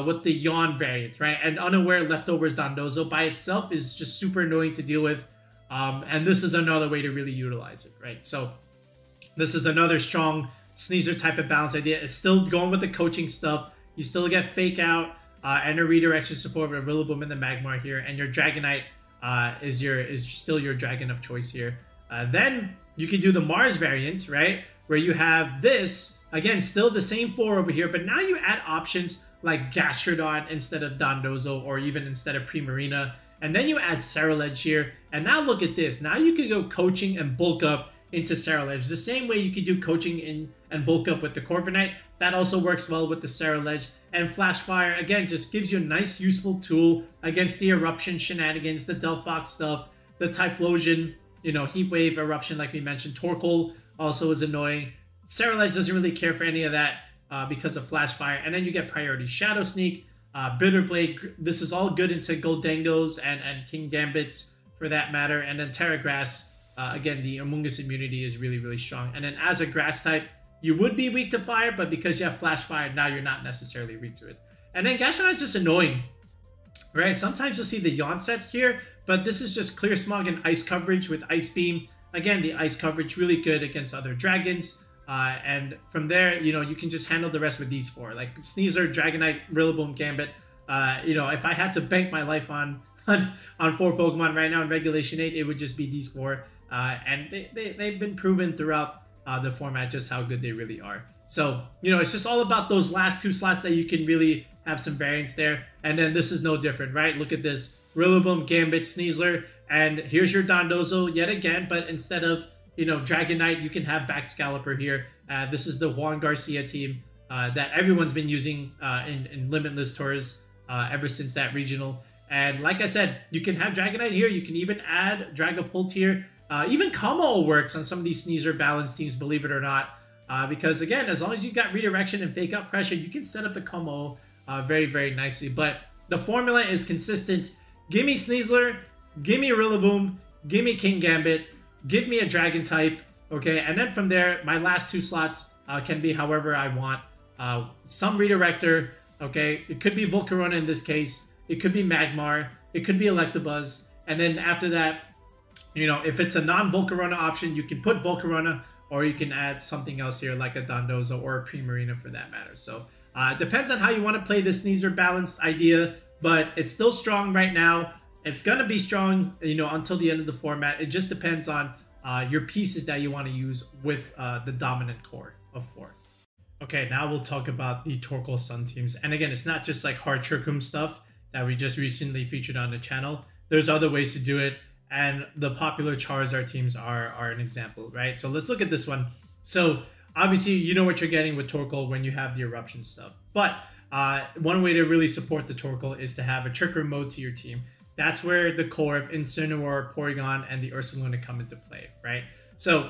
with the Yawn variant, right? And Unaware Leftovers Dondozo by itself is just super annoying to deal with, and this is another way to really utilize it, right? So this is another strong Sneasler type of balance idea. It's still going with the coaching stuff. You still get fake out and a redirection support with Rillaboom and the Magmar here, and your Dragonite is still your dragon of choice here. Then you can do the Mars variant, right? Where you have this, again, still the same 4 over here, but now you add options like Gastrodon instead of Dondozo, or even instead of Primarina. And then you add Ceruledge here. And now look at this. Now you can go coaching and bulk up into Ceruledge. The same way you could do coaching and bulk up with the Corviknight. That also works well with the Ceruledge. And Flash Fire, again, just gives you a nice, useful tool against the Eruption shenanigans, the Delphox stuff, the Typhlosion, Heat Wave, Eruption, like we mentioned. Torkoal also is annoying. Ceruledge doesn't really care for any of that because of Flash Fire. And then you get priority Shadow Sneak, Bitterblade. This is all good into Goldengos and King Gambits for that matter. And then Terra Grass, again, the Amoonguss immunity is really, really strong. And then as a Grass type, you would be weak to Fire, but because you have Flash Fire, now you're not necessarily weak to it. And then Gastrodon is just annoying, right? Sometimes you'll see the Yawn set here, but this is just Clear Smog and Ice coverage with Ice Beam. Again, the Ice coverage really good against other dragons. And from there, you can just handle the rest with these 4. Like Sneasler, Dragonite, Rillaboom, Gambit. If I had to bank my life on 4 Pokemon right now in Regulation 8, it would just be these 4. And they've been proven throughout the format just how good they really are. So, it's just all about those last 2 slots that you can really have some variance there. And then this is no different, right? Look at this. Rillaboom, Gambit, Sneasler, and here's your Dondozo yet again, but instead of, Dragonite, you can have Baxcalibur here. This is the Juan Garcia team that everyone's been using in Limitless Tours ever since that regional. And like I said, you can have Dragonite here. You can even add Dragapult here. Even Como works on some of these Sneasler Balance teams, believe it or not. Because again, as long as you've got redirection and fake out pressure, you can set up the Como very, very nicely. But the formula is consistent. Give me Sneasler, give me Rillaboom, give me King Gambit, give me a Dragon type, okay? And then from there, my last 2 slots can be however I want. Some Redirector, okay? It could be Volcarona in this case. It could be Magmar. It could be Electabuzz. And then after that, if it's a non-Volcarona option, you can put Volcarona, or you can add something else here like a Dondozo or a Primarina for that matter. So it depends on how you want to play this Sneasler Balance idea, but it's still strong right now. It's going to be strong, until the end of the format. It just depends on your pieces that you want to use with the dominant core of 4. Okay, now we'll talk about the Torkoal Sun teams. And again, it's not just like hard Trick Room stuff that we just recently featured on the channel. There's other ways to do it. And the popular Charizard teams are an example, right? So let's look at this one. So obviously, you know what you're getting with Torkoal when you have the Eruption stuff. But one way to really support the Torkoal is to have a Trick Room mode to your team. That's where the core of Incineroar, Porygon, and the Ursaluna come into play, right? So,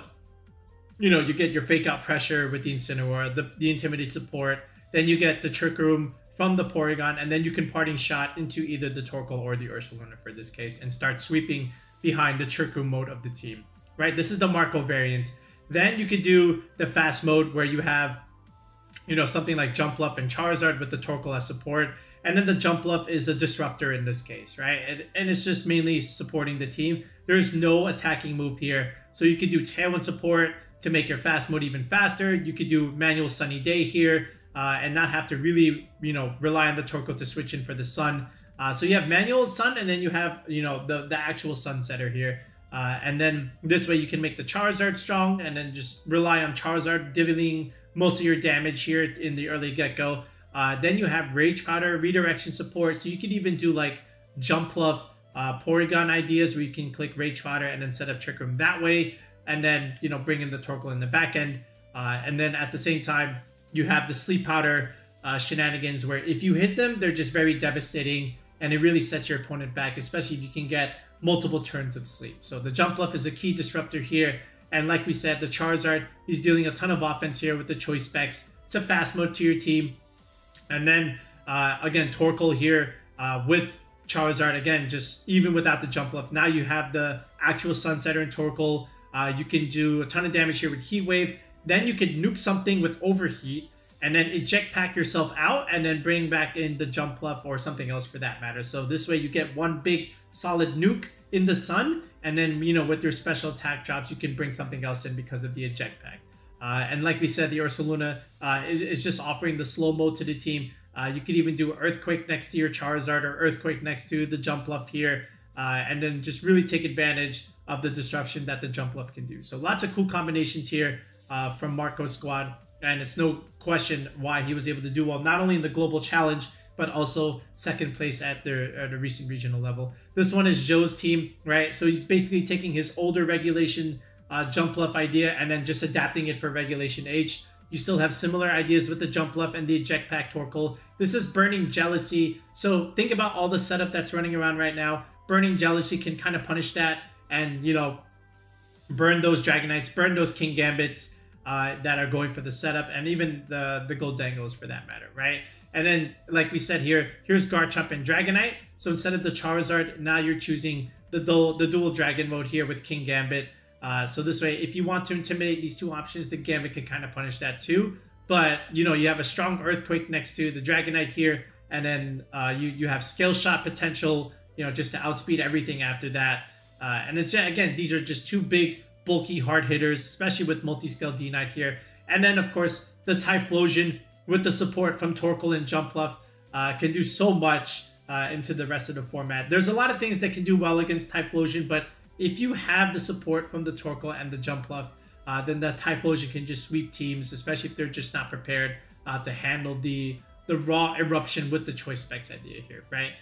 you get your fake out pressure with the Incineroar, the Intimidate support, then you get the Trick Room from the Porygon, and then you can Parting Shot into either the Torkoal or the Ursaluna for this case, and start sweeping behind the Trick Room mode of the team, right? This is the Marco variant. Then you could do the fast mode where you have, something like Jumpluff and Charizard with the Torkoal as support. And then the Jumpluff is a disruptor in this case, right? And it's just mainly supporting the team. There's no attacking move here. So you could do Tailwind support to make your fast mode even faster. You could do manual Sunny Day here and not have to really, rely on the Torkoal to switch in for the Sun. So you have manual Sun, and then you have, the actual Sun setter here. And then this way you can make the Charizard strong and then just rely on Charizard dividing most of your damage here in the early get-go. Then you have Rage Powder, redirection support. So you could even do like Jumpluff, Porygon ideas where you can click Rage Powder and then set up Trick Room that way. And then, bring in the Torkoal in the back end. And then at the same time, you have the Sleep Powder shenanigans where if you hit them, they're just very devastating. And it really sets your opponent back, especially if you can get multiple turns of sleep. So the Jumpluff is a key disruptor here. And like we said, the Charizard, he's dealing a ton of offense here with the choice specs. It's a fast mode to your team. And then, again, Torkoal here with Charizard. Again, just even without the jump left, now you have the actual Sunsetter in Torkoal. You can do a ton of damage here with Heat Wave. Then you can nuke something with Overheat, and then eject pack yourself out, and then bring back in the jump bluff or something else for that matter. So this way you get one big solid nuke in the sun, and then, you know, with your special attack drops, you can bring something else in because of the eject pack. And like we said, the Archaludon is just offering the slow mode to the team. You could even do Earthquake next to your Charizard or Earthquake next to the jump bluff here, and then just really take advantage of the disruption that the jump bluff can do. So lots of cool combinations here from Marco's squad, and it's no question why he was able to do well, not only in the global challenge, but also second place at the recent regional level. This one is Joe's team, right? So he's basically taking his older regulation jump bluff idea and then just adapting it for regulation H. You still have similar ideas with the jump bluff and the eject pack Torkoal. This is Burning Jealousy. So think about all the setup that's running around right now. Burning Jealousy can kind of punish that and, you know, burn those Dragonites, burn those King Gambits that are going for the setup, and even the Goldengos for that matter, right? And then, like we said here, here's Garchomp and Dragonite. So instead of the Charizard, now you're choosing the dual Dragon mode here with King Gambit. So this way, if you want to intimidate these two options, the Gambit can kind of punish that too. But, you know, you have a strong Earthquake next to the Dragonite here, and then you have Scale Shot potential, you know, just to outspeed everything after that. And it's, again, these are just two big, bulky hard hitters, especially with multi-scale D-Knight here. And then, of course, the Typhlosion with the support from Torkoal and Jump Bluff can do so much into the rest of the format. There's a lot of things that can do well against Typhlosion, but if you have the support from the Torkoal and the Jump Bluff, then the Typhlosion can just sweep teams, especially if they're just not prepared to handle the raw eruption with the choice specs idea here, right?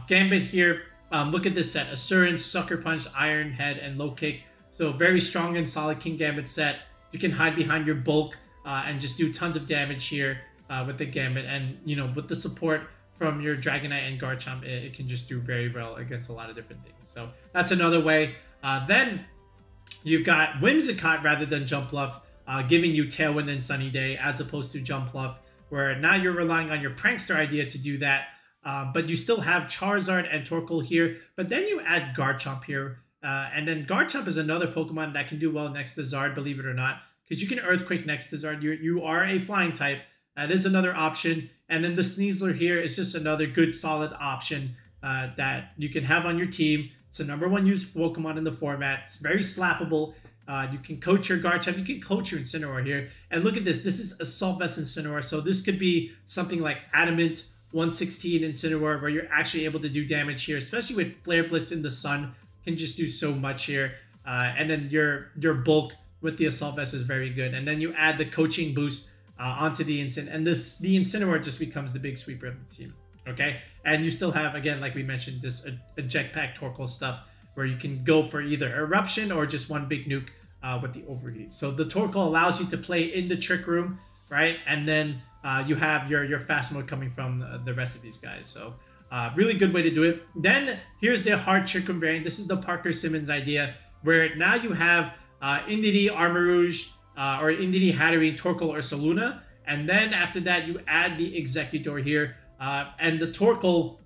Gambit here, look at this set: Assurance, Sucker Punch, Iron Head, and Low Kick. So very strong and solid King Gambit set. You can hide behind your bulk and just do tons of damage here with the Gambit. And, you know, with the support from your Dragonite and Garchomp, it can just do very well against a lot of different things. So that's another way. Then you've got Whimsicott rather than Jump Bluff, giving you Tailwind and Sunny Day as opposed to Jump Bluff, where now you're relying on your Prankster idea to do that. But you still have Charizard and Torkoal here, but then you add Garchomp here. And then Garchomp is another Pokemon that can do well next to Zard, believe it or not, because you can Earthquake next to Zard. You are a flying type. That is another option. And then the Sneasler here is just another good, solid option that you can have on your team. It's the #1 used Pokemon in the format. It's very slappable. You can coach your Garchomp. You can coach your Incineroar here. And look at this. This is Assault Vest Incineroar. So this could be something like Adamant 116 Incineroar, where you're actually able to do damage here, especially with Flare Blitz in the sun. Can just do so much here. And then your bulk with the Assault Vest is very good. And then you add the coaching boost onto the Incin, and the Incineroar just becomes the big sweeper of the team. Okay, and you still have, again, like we mentioned, this eject pack Torkoal stuff where you can go for either eruption or just one big nuke with the overheat. So the Torkoal allows you to play in the Trick Room, right? And then you have your fast mode coming from the rest of these guys. So really good way to do it. Then here's the hard Trick Room variant. This is the Parker Simmons idea, where now you have Indeedee, Armarouge, or Indeedee, Hatterene, Torkoal, or Saluna. And then after that, you add the Executor here. And the Torkoal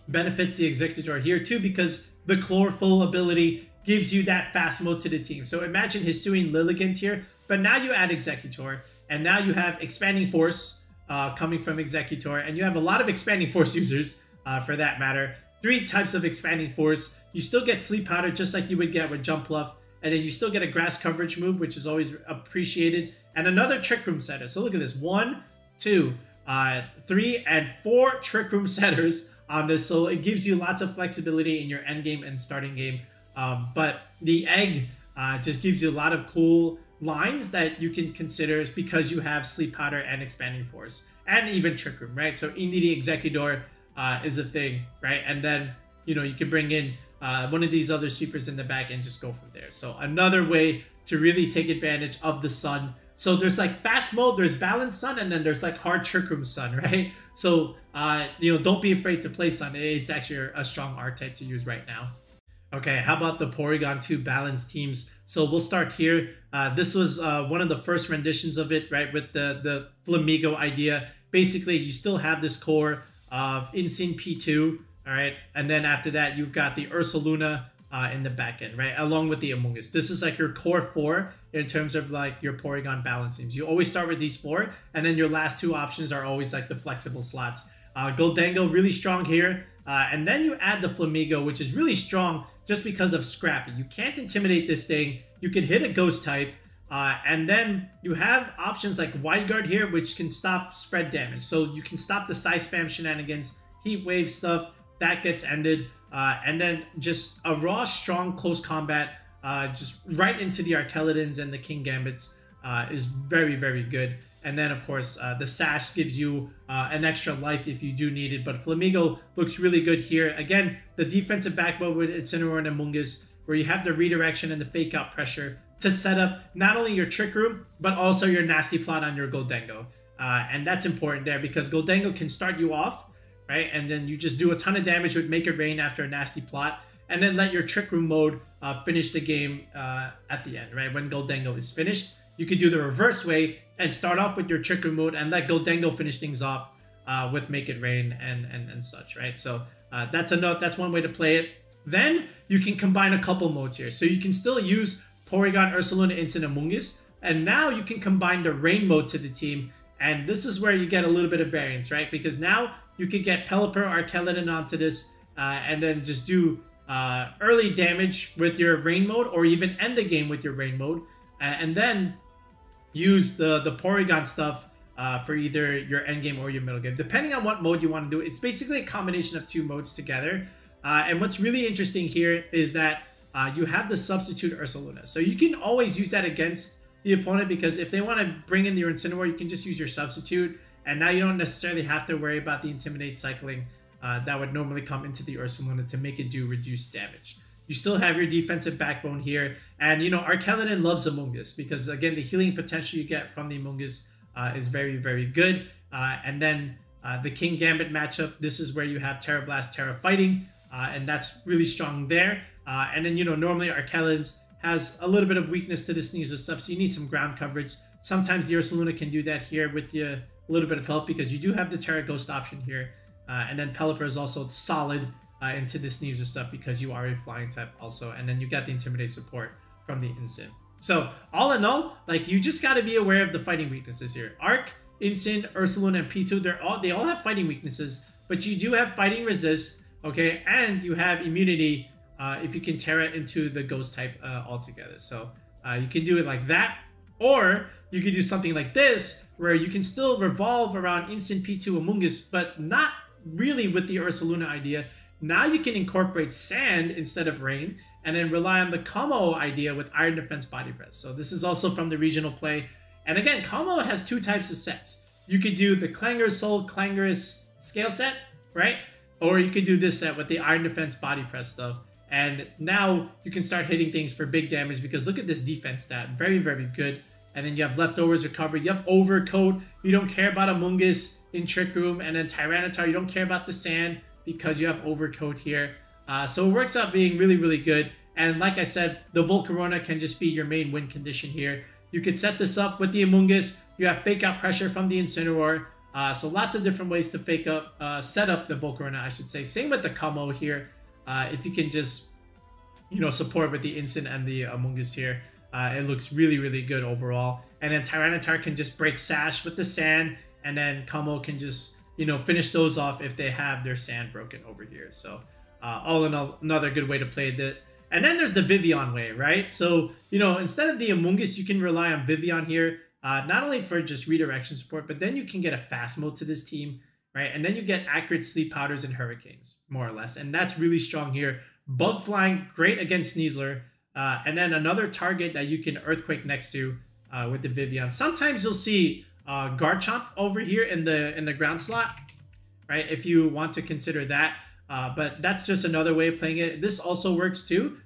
benefits the Executor here too, because the Chlorophyll ability gives you that fast mode to the team. So imagine Hisuian Lilligant here, but now you add Executor, and now you have Expanding Force coming from Executor, and you have a lot of Expanding Force users for that matter. 3 types of Expanding Force. You still get Sleep Powder just like you would get with Jump Bluff, and then you still get a Grass Coverage move, which is always appreciated, and another Trick Room setter. So look at this: 1, 2, 3, and 4 Trick Room setters on this. So it gives you lots of flexibility in your end game and starting game. But the egg just gives you a lot of cool lines that you can consider because you have Sleep Powder and Expanding Force and even Trick Room, right? So Indeedee Executor is a thing, right? And then, you know, you can bring in one of these other sweepers in the back and just go from there. So another way to really take advantage of the sun. So there's like fast mode, there's balanced sun, and then there's like hard Trick Room sun, right? So, you know, don't be afraid to play sun. It's actually a strong archetype to use right now. Okay, how about the Porygon 2 Balance teams? So we'll start here. This was one of the first renditions of it, right, with the Flamigo idea. Basically, you still have this core of Incin P2, all right? And then after that, you've got the Ursaluna in the back end, right, along with the Amoonguss. This is like your core 4 in terms of like your Porygon Balance teams. You always start with these 4, and then your last 2 options are always like the flexible slots. Goldango, really strong here. And then you add the Flamigo, which is really strong just because of Scrappy. You can't intimidate this thing. You can hit a Ghost type. And then you have options like Wide Guard here, which can stop spread damage. So you can stop the side spam shenanigans, Heat Wave stuff. That gets ended. And then just a raw, strong, close combat, just right into the Archaludons and the King Gambits is very, very good. And then, of course, the Sash gives you an extra life if you do need it. But Flamigo looks really good here. Again, the defensive backbone with Incineroar and Amoonguss, where you have the redirection and the fake out pressure to set up not only your Trick Room, but also your Nasty Plot on your Goldango. And that's important there because Goldango can start you off, right? And then you just do a ton of damage with Make It Rain after a Nasty Plot, and then let your Trick Room mode finish the game at the end, right? When Goldango is finished, you could do the reverse way and start off with your Trick Room mode and let Goldango finish things off with Make It Rain and such, right? So that's one way to play it. Then you can combine a couple modes here. So you can still use Porygon, Ursaluna, Incin, Amoonguss, and now you can combine the Rain mode to the team. And this is where you get a little bit of variance, right? Because now you could get Pelipper, Archaludon onto this, and then just do early damage with your Rain mode, or even end the game with your Rain mode, and then use the Porygon stuff for either your end game or your middle game, depending on what mode you want to do. It's basically a combination of 2 modes together. And what's really interesting here is that you have the substitute Ursaluna. So you can always use that against the opponent, because if they want to bring in your Incineroar, you can just use your substitute. And now you don't necessarily have to worry about the Intimidate cycling that would normally come into the Ursaluna to make it do reduced damage. You still have your defensive backbone here. And, you know, Archaludon loves Amoonguss because, again, the healing potential you get from the Amoonguss is very, very good. And then the King Gambit matchup, this is where you have Terra Blast, Terra Fighting, and that's really strong there. And then, you know, normally Archaludon has a little bit of weakness to the Sneasler stuff, so you need some ground coverage. Sometimes the Ursaluna can do that here with a little bit of help because you do have the Terra Ghost option here. And then Pelipper is also solid into the Sneasler stuff because you are a flying type also. And then you got the Intimidate support from the Incin. So all in all, like, you just got to be aware of the fighting weaknesses here. Arc, Incin, Ursaluna, and P2, they all have fighting weaknesses, but you do have fighting resist, okay? And you have immunity if you can Terra into the Ghost type altogether. So you can do it like that, or you could do something like this, where you can still revolve around Incin, P2, Amoonguss, but not really with the Ursaluna idea. Now you can incorporate Sand instead of Rain, and then rely on the Como idea with Iron Defense Body Press. So this is also from the regional play. And again, Como has 2 types of sets. You could do the Clangorous Soul, Clangorous Scale set, right? Or you could do this set with the Iron Defense Body Press stuff. And now you can start hitting things for big damage because look at this defense stat. Very, very good. And then you have Leftovers Recovery. You have Overcoat. You don't care about Amoonguss in Trick Room. And then Tyranitar, you don't care about the Sand because you have Overcoat here. So it works out being really, really good. And like I said, the Volcarona can just be your main win condition here. You could set this up with the Amoonguss. You have Fake Out Pressure from the Incineroar. So lots of different ways to set up the Volcarona, I should say. Same with the Como here. If you can just, you know, support with the Incin and the Amoonguss here, it looks really, really good overall. And then Tyranitar can just break Sash with the Sand, and then Como can just, you know, finish those off if they have their Sand broken over here. So all in all, another good way to play that. And then there's the Vivillon way, right? So, you know, instead of the Amoonguss, you can rely on Vivillon here, not only for just redirection support, but then you can get a fast mode to this team, right? And then you get accurate Sleep Powders and Hurricanes, more or less. And that's really strong here. Bug Flying, great against Sneasler. And then another target that you can Earthquake next to with the Vivillon. Sometimes you'll see Garchomp over here in the ground slot, right? If you want to consider that. But that's just another way of playing it. This also works too.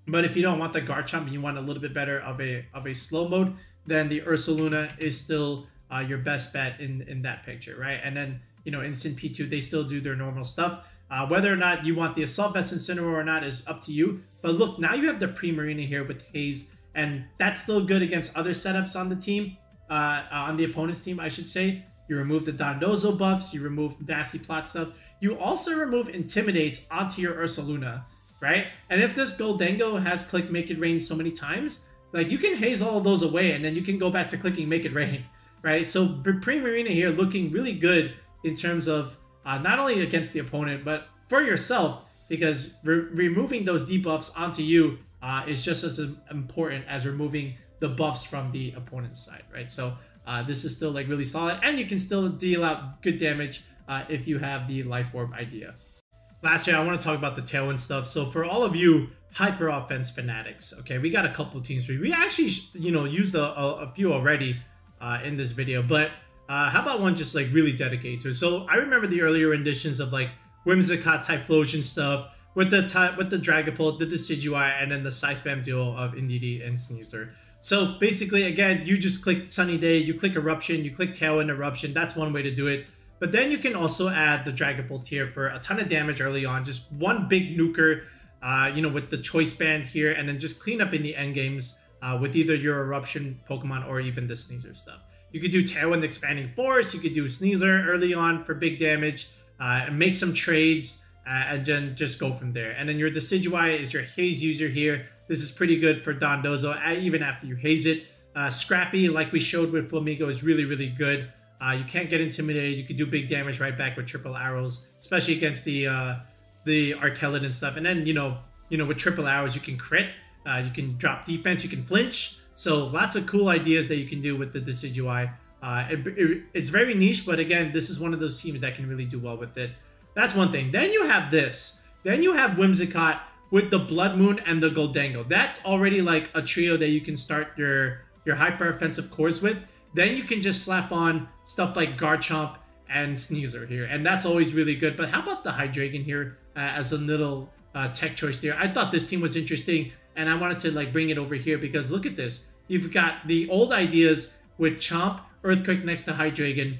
But if you don't want the Garchomp and you want a little bit better of a slow mode, then the Ursaluna is still your best bet in that picture, right? And then, you know, Incin P2, they still do their normal stuff. Whether or not you want the Assault Vest Incineroar or not is up to you. But look, now you have the Primarina here with Haze, and that's still good against other setups on the team, on the opponent's team, I should say. You remove the Dondozo buffs, you remove nasty plot stuff. You also remove Intimidates onto your Ursaluna, right? And if this Goldengo has clicked Make It Rain so many times, like, you can haze all of those away, and then you can go back to clicking Make It Rain, right? So Primarina here looking really good in terms of not only against the opponent, but for yourself, because removing those debuffs onto you is just as important as removing the buffs from the opponent's side, right? So this is still like really solid, and you can still deal out good damage if you have the Life Orb idea. Lastly, I want to talk about the Tailwind stuff. So for all of you Hyper Offense fanatics, okay, we got a couple teams for you. We actually, you know, used a few already in this video, but how about one just like really dedicated to it? So I remember the earlier renditions of like Whimsicott Typhlosion stuff with the Dragapult, the Decidueye, and then the Side Spam duo of Indeedee and Sneasler. So basically, again, you just click Sunny Day, you click Eruption, you click Tailwind Eruption. That's one way to do it. But then you can also add the Dragapult here for a ton of damage early on. Just one big nuker, you know, with the Choice Band here, and then just clean up in the end games with either your Eruption Pokemon or even the Sneasler stuff. You could do Tailwind Expanding Force, you could do Sneasler early on for big damage, and make some trades, and then just go from there. And then your Decidueye is your Haze user here. This is pretty good for Dondozo, even after you haze it. Scrappy, like we showed with Flamigo, is really, really good. You can't get intimidated. You can do big damage right back with triple arrows, especially against the Archaludon and stuff. And then, you know, with triple arrows, you can crit, you can drop defense, you can flinch. So lots of cool ideas that you can do with the Decidueye. It's very niche, but again, this is one of those teams that can really do well with it. That's one thing. Then you have this. Then you have Whimsicott with the Blood Moon and the Goldengo. That's already like a trio that you can start your hyper offensive cores with. Then you can just slap on stuff like Garchomp and Sneasler here, and that's always really good. But how about the Hydreigon here as a little tech choice there? I thought this team was interesting, and I wanted to like bring it over here because look at this. You've got the old ideas with Chomp, Earthquake next to Hydreigon.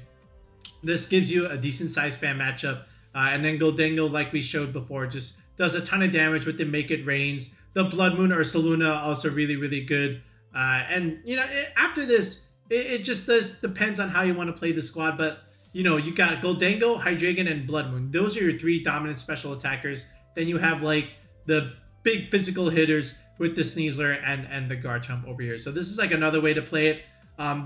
This gives you a decent size spam matchup, and then Goldengo, like we showed before, just does a ton of damage with the Make It Rains. The Blood Moon Ursaluna also really, really good. And you know, after this, it just depends on how you want to play the squad, but you know, you got Goldengo, Hydreigon, and Blood Moon. Those are your three dominant special attackers. Then you have like the big physical hitters with the Sneasler and the Garchomp over here. So this is like another way to play it.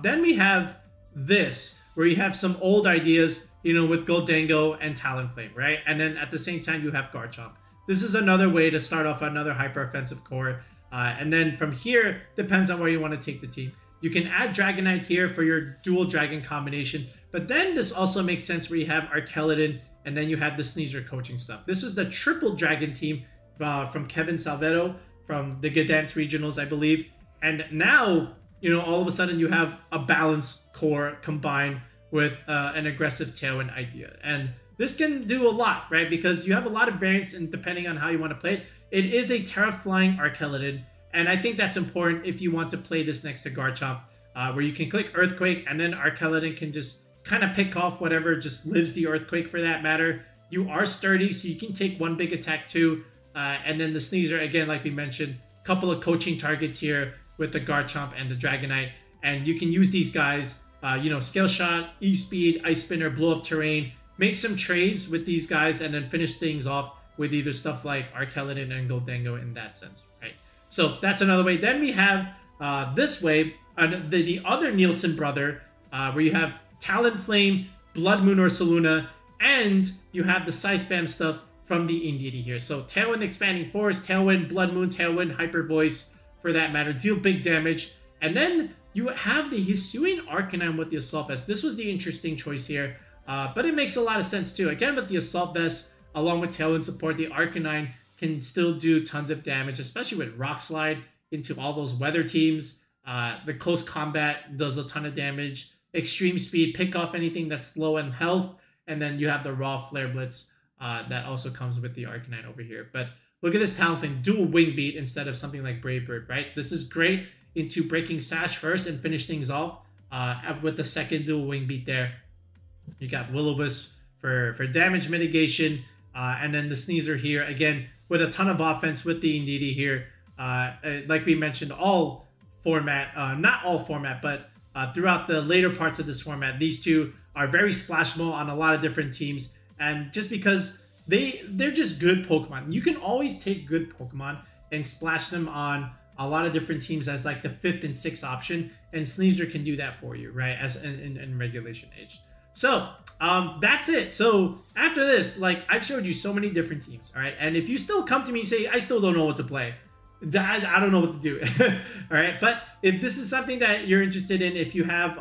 Then we have this, where you have some old ideas, you know, with Goldengo and Talonflame, right? And then at the same time, you have Garchomp. This is another way to start off another hyper offensive core. And then from here, depends on where you want to take the team. You can add Dragonite here for your dual dragon combination, but then this also makes sense where you have Archaludon and then you have the Sneasler coaching stuff. This is the triple dragon team from Kevin Salvetto from the Gdansk Regionals, I believe. And now, you know, all of a sudden you have a balanced core combined with an aggressive Tailwind idea. And this can do a lot, right? Because you have a lot of variance and depending on how you want to play it. It is a Terra Flying Archaludon. And I think that's important if you want to play this next to Garchomp, where you can click Earthquake and then Archaludon can just kind of pick off whatever just lives the Earthquake for that matter. You are sturdy, so you can take one big attack too. And then the Sneasler, again, like we mentioned, a couple of coaching targets here with the Garchomp and the Dragonite. And you can use these guys, you know, Scale Shot, E-Speed, Ice Spinner, Blow Up Terrain, make some trades with these guys, and then finish things off with either stuff like Archaludon and Goldengo in that sense, right? So that's another way. Then we have this way, the other Nielsen brother, where you have Talonflame, Blood Moon Ursaluna, and you have the Side Spam stuff from the Indeedee here. So Tailwind Expanding Force, Tailwind, Blood Moon, Tailwind, Hyper Voice, for that matter, deal big damage. And then you have the Hisuian Arcanine with the Assault Vest. This was the interesting choice here, but it makes a lot of sense too. Again, with the Assault Vest, along with Tailwind support, the Arcanine can still do tons of damage, especially with Rock Slide into all those weather teams. The Close Combat does a ton of damage. Extreme Speed, pick off anything that's low in health. And then you have the Raw Flare Blitz that also comes with the Arcanine over here. But look at this Talonflame, dual Wing Beat instead of something like Brave Bird, right? This is great into breaking Sash first and finish things off with the second dual Wing Beat there. You got Will-O-Wisp for damage mitigation. And then the Sneasler here, again, with a ton of offense with the Indeedee here. Like we mentioned, all format, not all format, but throughout the later parts of this format, these two are very splashable on a lot of different teams. And just because they're just good Pokemon. You can always take good Pokemon and splash them on a lot of different teams as like the 5th and 6th option, and Sneasler can do that for you, right? As in regulation H. So that's it. So after this, like, I've showed you so many different teams, all right? And if you still come to me and say, I still don't know what to play, I don't know what to do. All right, but if this is something that you're interested in, if you have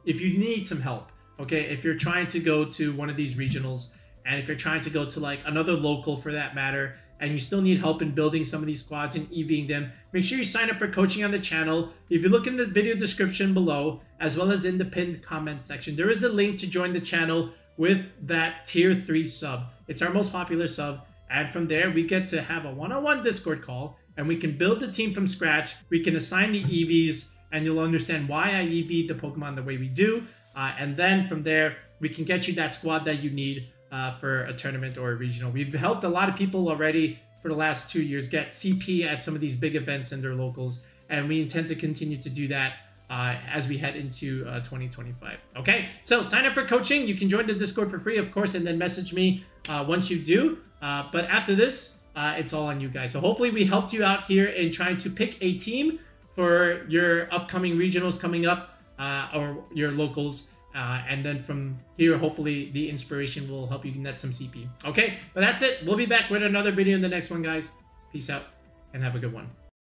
if you need some help, okay, if you're trying to go to one of these regionals, and if you're trying to go to like another local for that matter, and you still need help in building some of these squads and EVing them, make sure you sign up for coaching on the channel. If you look in the video description below, as well as in the pinned comment section, there is a link to join the channel with that tier 3 sub. It's our most popular sub. And from there, we get to have a one-on-one Discord call, and we can build the team from scratch. We can assign the EVs, and you'll understand why I EV'd the Pokemon the way we do. And then from there, we can get you that squad that you need for a tournament or a regional. We've helped a lot of people already for the last 2 years get CP at some of these big events in their locals, and we intend to continue to do that as we head into 2025. Okay, so sign up for coaching. You can join the Discord for free, of course, and then message me once you do. But after this, it's all on you guys. So hopefully we helped you out here in trying to pick a team for your upcoming regionals coming up or your locals. And then from here, hopefully the inspiration will help you net some CP. Okay, but that's it. We'll be back with another video in the next one, guys. Peace out and have a good one.